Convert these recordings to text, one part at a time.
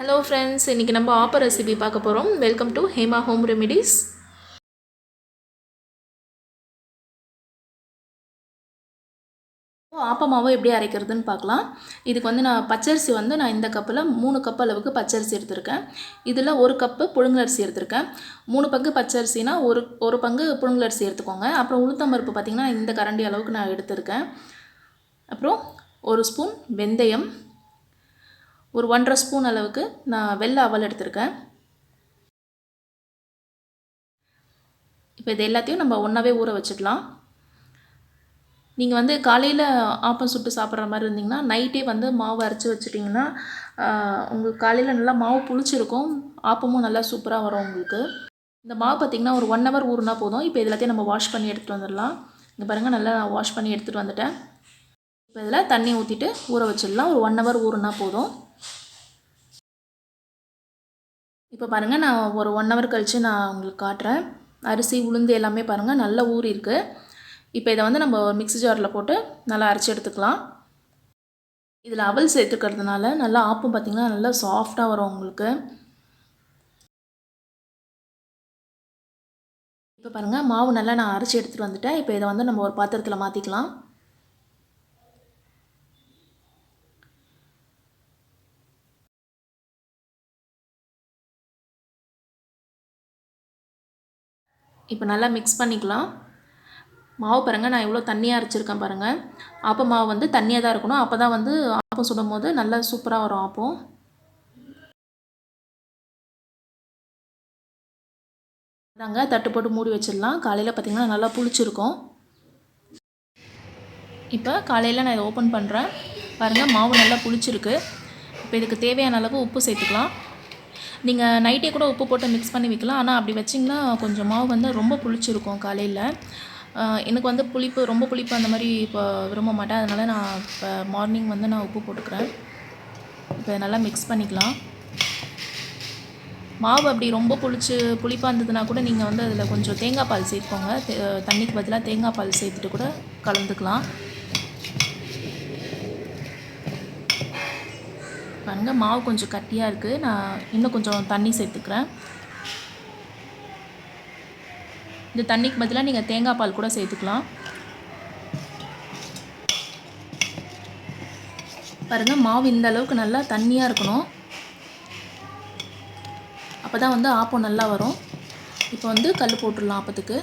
Hello friends, இன்னைக்கு நம்ம ஆப்ப ரெசிபி பார்க்க போறோம். Welcome to Hema home remedies. ஆப்ப மாவு எப்படி அரைக்கிறதுன்னு பார்க்கலாம். இதுக்கு வந்து நான் பச்சரிசி வந்து நான் இந்த கப்பில் 3 கப் அளவுக்கு பச்சரிசி எடுத்திருக்கேன். இதில் 1 கப்பு புழுங்கலரிசி எடுத்திருக்கேன். 3 பங்கு பச்சரிசினா ஒரு பங்கு புழுங்கலரிசி எடுத்துக்கோங்க. அப்புறம் உளுத்தம்பருப்பு பார்த்திங்கன்னா இந்த கரண்டி அளவுக்கு நான் எடுத்திருக்கேன். அப்புறம் 1 ஸ்பூன் வெந்தயம், ஒரு 1.5 ஸ்பூன் அளவுக்கு நான் வெள்ளை அவல் எடுத்திருக்கேன். இப்போ இது எல்லாத்தையும் நம்ம ஒன்றாவே ஊற வச்சுக்கலாம். நீங்கள் வந்து காலையில் ஆப்பம் சுட்டு சாப்பிட்ற மாதிரி இருந்தீங்கன்னா நைட்டே வந்து மாவு அரைச்சி வச்சுட்டிங்கன்னா உங்களுக்கு காலையில் நல்லா மாவு புளிச்சிருக்கும், ஆப்பமும் நல்லா சூப்பராக வரும் உங்களுக்கு. இந்த மாவு பார்த்திங்கன்னா ஒரு 1 ஹவர் ஊறுனா போதும். இப்போ எல்லாத்தையும் நம்ம வாஷ் பண்ணி எடுத்துகிட்டு வந்துடலாம். இங்கே பாருங்கள், நல்லா நான் வாஷ் பண்ணி எடுத்துகிட்டு வந்துட்டேன். இப்போ இதில் தண்ணி ஊற்றிட்டு ஊற வச்சிடலாம். ஒரு 1 ஹவர் ஊறுனா போதும். இப்போ பாருங்கள், நான் ஒரு 1 ஹவர் கழித்து நான் உங்களுக்கு காட்டுறேன். அரிசி உளுந்து எல்லாமே பாருங்கள் நல்லா ஊறி இருக்குது. இப்போ இதை வந்து நம்ம ஒரு மிக்ஸி ஜாரில் போட்டு நல்லா அரைச்சி எடுத்துக்கலாம். இதில் அவல் சேர்த்துக்கிறதுனால நல்லா ஆப்பம் பார்த்திங்கன்னா நல்லா சாஃப்டாக வரும் உங்களுக்கு. இப்போ பாருங்கள், மாவு நல்லா நான் அரைச்சி எடுத்துகிட்டு வந்துட்டேன். இப்போ இதை வந்து நம்ம ஒரு பாத்திரத்தில் மாற்றிக்கலாம். இப்போ நல்லா மிக்ஸ் பண்ணிக்கலாம். மாவு பாருங்கள், நான் எவ்வளோ தண்ணியாக அரைச்சிருக்கேன் பாருங்கள். ஆப்பம் மாவு வந்து தண்ணியாக தான் இருக்கணும். அப்போ தான் வந்து ஆப்பம் சுடும் போது நல்லா சூப்பராக வரும் ஆப்பம். அதாங்க தட்டு போட்டு மூடி வச்சிடலாம். காலையில் பார்த்திங்கன்னா நல்லா புளிச்சிருக்கும். இப்போ காலையில் நான் இதை ஓப்பன் பண்ணுறேன். பாருங்கள், மாவு நல்லா புளிச்சிருக்கு. இப்போ இதுக்கு தேவையான அளவு உப்பு சேர்த்துக்கலாம். நீங்கள் நைட்டே கூட உப்பு போட்டு மிக்ஸ் பண்ணி வைக்கலாம். ஆனால் அப்படி வச்சிங்கன்னா கொஞ்சம் மாவு வந்து ரொம்ப புளிச்சிருக்கும் காலையில். எனக்கு வந்து ரொம்ப புளிப்பு அந்த மாதிரி இப்போ விரும்ப மாட்டேன். அதனால் நான் இப்போ மார்னிங் வந்து நான் உப்பு போட்டுக்கிறேன். இப்போ நல்லா மிக்ஸ் பண்ணிக்கலாம். மாவு அப்படி ரொம்ப புளிப்பாக இருந்ததுன்னா கூட நீங்கள் வந்து அதில் கொஞ்சம் தேங்காய் பால் சேர்த்துக்கோங்க. தண்ணிக்கு பதிலாக தேங்காய் பால் சேர்த்துட்டு கூட கலந்துக்கலாம். பாருங்கள், மாவு கொஞ்சம் கட்டியாக இருக்குது. நான் இன்னும் கொஞ்சம் தண்ணி சேர்த்துக்கிறேன். இந்த தண்ணிக்கு பதிலாக நீங்கள் தேங்காய் பால் கூட சேர்த்துக்கலாம். பாருங்கள், மாவு இந்த அளவுக்கு நல்லா தண்ணியாக இருக்கணும். அப்போ தான் வந்து ஆப்பம் நல்லா வரும். இப்போ வந்து கல் போட்டுடலாம் ஆப்பத்துக்கு.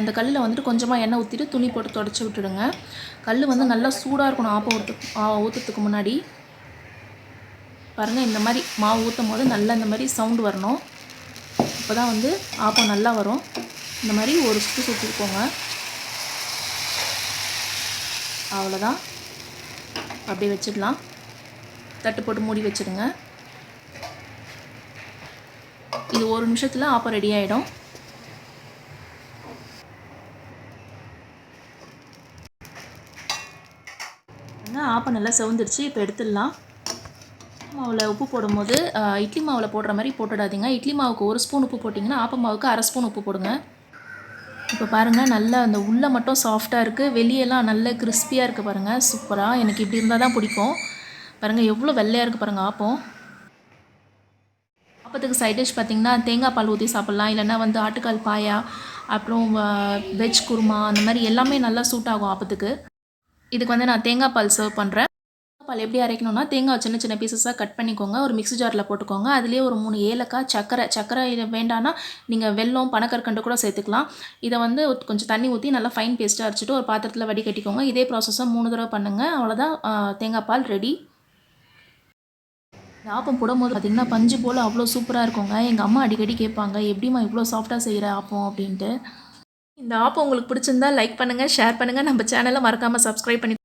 இந்த கல்லில் வந்துட்டு கொஞ்சமாக எண்ணெய் ஊற்றிட்டு துணி போட்டு தொடச்சி விட்டுடுங்க. கல் வந்து நல்லா சூடாக இருக்கணும் ஆப்பம் ஊற்றுறதுக்கு முன்னாடி. பாருங்கள், இந்த மாதிரி மாவு ஊற்றும் போது நல்லா இந்த மாதிரி சவுண்டு வரணும். அப்போ தான் வந்து ஆப்பம் நல்லா வரும். இந்த மாதிரி ஒரு சுற்று சுற்றிருக்கோங்க. அவ்வளோதான், அப்படியே வச்சிடலாம். தட்டு போட்டு மூடி வச்சுடுங்க. இது 1 நிமிஷத்தில் ஆப்பம் ரெடி ஆகிடும். ஆப்பம் நல்லா செவந்துருச்சு. இப்போ எடுத்துடலாம். மாவில் உப்பு போடும்போது இட்லி மாவில் போடுற மாதிரி போட்டுடாதீங்க. இட்லி மாவுக்கு 1 ஸ்பூன் உப்பு போட்டிங்கன்னா ஆப்ப மாவுக்கு 1/2 ஸ்பூன் உப்பு போடுங்க. இப்போ பாருங்கள், நல்லா அந்த உள்ளே மட்டும் சாஃப்டாக இருக்குது, வெளியெல்லாம் நல்ல கிறிஸ்பியாக இருக்குது பாருங்கள். சூப்பராக, எனக்கு இப்படி இருந்தால் தான் பிடிக்கும். பாருங்கள் எவ்வளோ வெள்ளையாக இருக்குது பாருங்கள் ஆப்பம். ஆப்பத்துக்கு சைட் டிஷ் பார்த்திங்கன்னா தேங்காய் பால் ஊற்றி சாப்பிட்லாம். இல்லைன்னா வந்து ஆட்டுக்கால் பாயா, அப்புறம் வெஜ் குருமா, அந்த மாதிரி எல்லாமே நல்லா சூட் ஆகும் ஆப்பத்துக்கு. இதுக்கு வந்து நான் தேங்காய் பால் சர்வ் பண்ணுறேன். பால் எப்படி அரைக்கணும்னா, தேங்காய் சின்ன சின்ன பீசஸாக கட் பண்ணிக்கோங்க. ஒரு மிக்ஸி ஜாரில் போட்டுக்கோங்க. அதுலேயே ஒரு 3 ஏலக்காய், சர்க்கரை வேண்டான்னா நீங்கள் வெல்லம், பனக்கற்கண்டு கூட சேர்த்துக்கலாம். இதை வந்து கொஞ்சம் தண்ணி ஊற்றி நல்லா ஃபைன் பேஸ்ட்டாக அரைச்சிட்டு ஒரு பாத்திரத்தில் வடிகட்டிக்கோங்க. இதே ப்ராசஸை 3 தடவை பண்ணுங்கள். அவ்வளோதான், தேங்காய் பால் ரெடி. இந்த ஆப்பம் போடும்போது பார்த்திங்கன்னா பஞ்சு போல் அவ்வளோ சூப்பராக இருக்குங்க. எங்கள் அம்மா அடிக்கடி கேட்பாங்க, எப்படிம்மா இவ்வளோ சாஃப்டாக செய்கிற ஆப்பம் அப்படின்ட்டு. இந்த ஆப்பம் உங்களுக்கு பிடிச்சிருந்தா லைக் பண்ணுங்கள், ஷேர் பண்ணுங்கள். நம்ம சேனலை மறக்காமல் சப்ஸ்கிரைப் பண்ணி